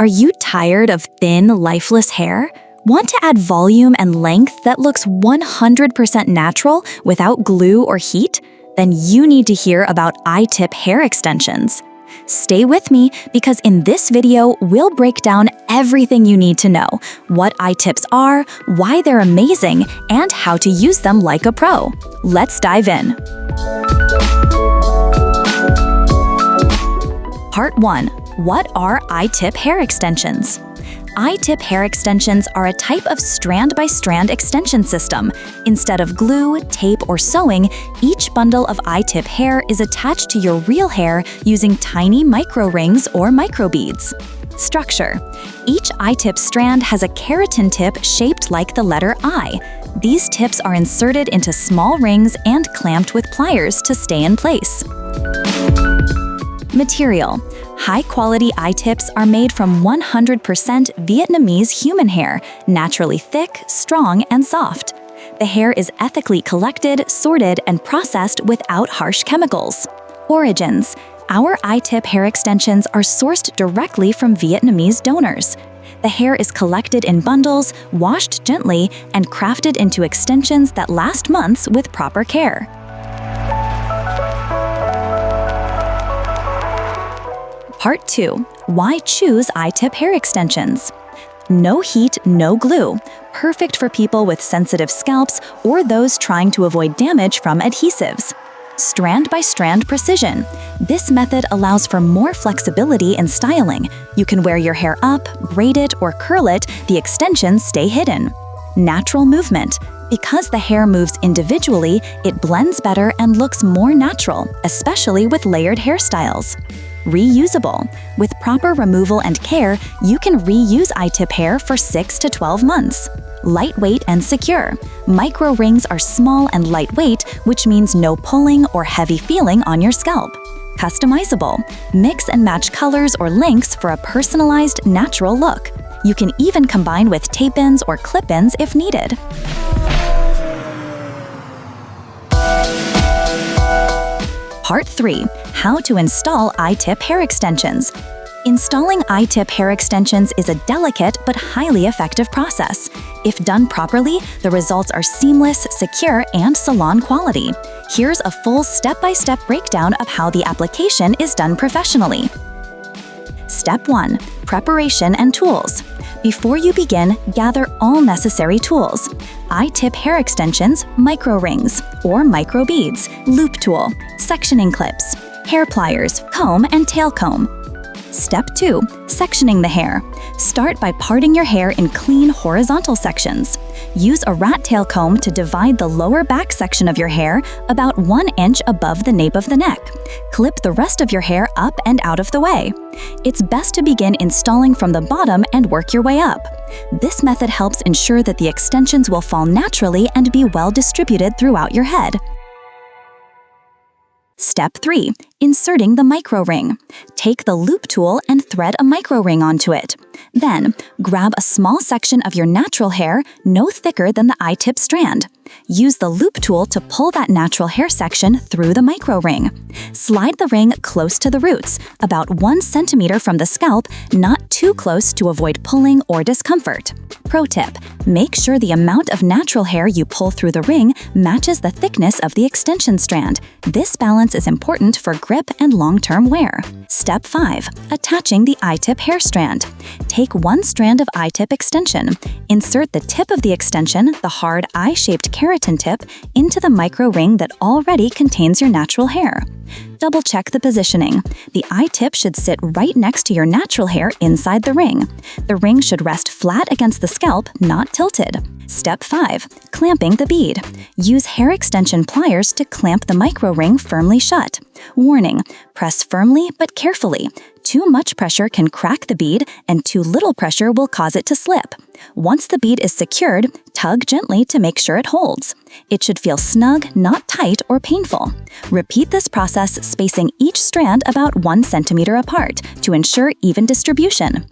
Are you tired of thin, lifeless hair? Want to add volume and length that looks 100% natural without glue or heat? Then you need to hear about I-tip hair extensions. Stay with me because in this video, we'll break down everything you need to know, what I-tips are, why they're amazing, and how to use them like a pro. Let's dive in. Part 1. What are I-tip hair extensions? I-tip hair extensions are a type of strand-by-strand extension system. Instead of glue, tape, or sewing, each bundle of I-tip hair is attached to your real hair using tiny micro rings or microbeads. Structure. Each I-tip strand has a keratin tip shaped like the letter I. These tips are inserted into small rings and clamped with pliers to stay in place. Material. High-quality I-tips are made from 100% Vietnamese human hair, naturally thick, strong, and soft. The hair is ethically collected, sorted, and processed without harsh chemicals. Origins. Our I-tip hair extensions are sourced directly from Vietnamese donors. The hair is collected in bundles, washed gently, and crafted into extensions that last months with proper care. Part 2. Why choose I-tip hair extensions? No heat, no glue. Perfect for people with sensitive scalps or those trying to avoid damage from adhesives. Strand-by-strand precision. This method allows for more flexibility in styling. You can wear your hair up, braid it, or curl it, the extensions stay hidden. Natural movement. Because the hair moves individually, it blends better and looks more natural, especially with layered hairstyles. Reusable. With proper removal and care, you can reuse I-tip hair for 6 to 12 months. Lightweight and secure. Micro rings are small and lightweight, which means no pulling or heavy feeling on your scalp. Customizable. Mix and match colors or lengths for a personalized, natural look. You can even combine with tape-ins or clip-ins if needed. Part 3. How to install I-tip hair extensions. Installing I-tip hair extensions is a delicate but highly effective process. If done properly, the results are seamless, secure, and salon quality. Here's a full step-by-step breakdown of how the application is done professionally. Step 1. Preparation and tools. Before you begin, gather all necessary tools. I-tip hair extensions, micro rings, or micro beads, loop tool, sectioning clips, hair pliers, comb, and tail comb. Step 2. Sectioning the hair. Start by parting your hair in clean horizontal sections. Use a rat tail comb to divide the lower back section of your hair about 1 inch above the nape of the neck. Clip the rest of your hair up and out of the way. It's best to begin installing from the bottom and work your way up. This method helps ensure that the extensions will fall naturally and be well distributed throughout your head. Step 3. Inserting the micro ring. Take the loop tool and thread a micro ring onto it. Then, grab a small section of your natural hair, no thicker than the I-tip strand. Use the loop tool to pull that natural hair section through the micro ring. Slide the ring close to the roots, about 1 centimeter from the scalp, not too close to avoid pulling or discomfort. Pro tip: make sure the amount of natural hair you pull through the ring matches the thickness of the extension strand. This balance is important for grip and long-term wear. Step 5. Attaching the I-tip hair strand. Take 1 strand of I-tip extension. Insert the tip of the extension, the hard I-shaped keratin tip, into the micro ring that already contains your natural hair. Double-check the positioning. The I-tip should sit right next to your natural hair inside the ring. The ring should rest flat against the scalp, not tilted. Step 5. Clamping the bead. Use hair extension pliers to clamp the micro ring firmly shut. Warning: press firmly but carefully. Too much pressure can crack the bead, and too little pressure will cause it to slip. Once the bead is secured, tug gently to make sure it holds. It should feel snug, not tight or painful. Repeat this process, spacing each strand about 1 centimeter apart to ensure even distribution.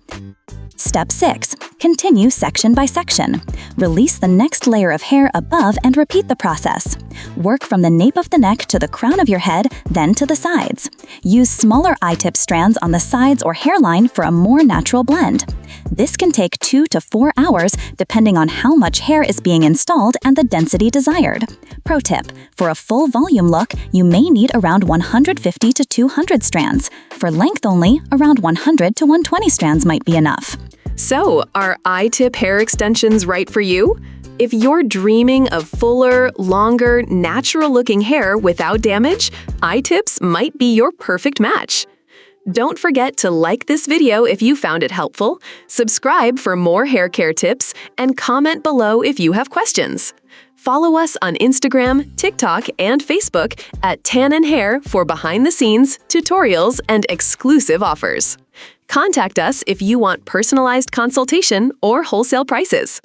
Step 6. Continue section by section. Release the next layer of hair above and repeat the process. Work from the nape of the neck to the crown of your head, then to the sides. Use smaller eye-tip strands on the sides or hairline for a more natural blend. This can take 2 to 4 hours depending on how much hair is being installed and the density desired. Pro tip: for a full volume look, you may need around 150 to 200 strands. For length only, around 100 to 120 strands might be enough. So, are eye-tip hair extensions right for you? If you're dreaming of fuller, longer, natural-looking hair without damage, eye-tips might be your perfect match. Don't forget to like this video if you found it helpful, subscribe for more hair care tips, and comment below if you have questions. Follow us on Instagram, TikTok, and Facebook at Thanh Hair for behind-the-scenes, tutorials, and exclusive offers. Contact us if you want personalized consultation or wholesale prices.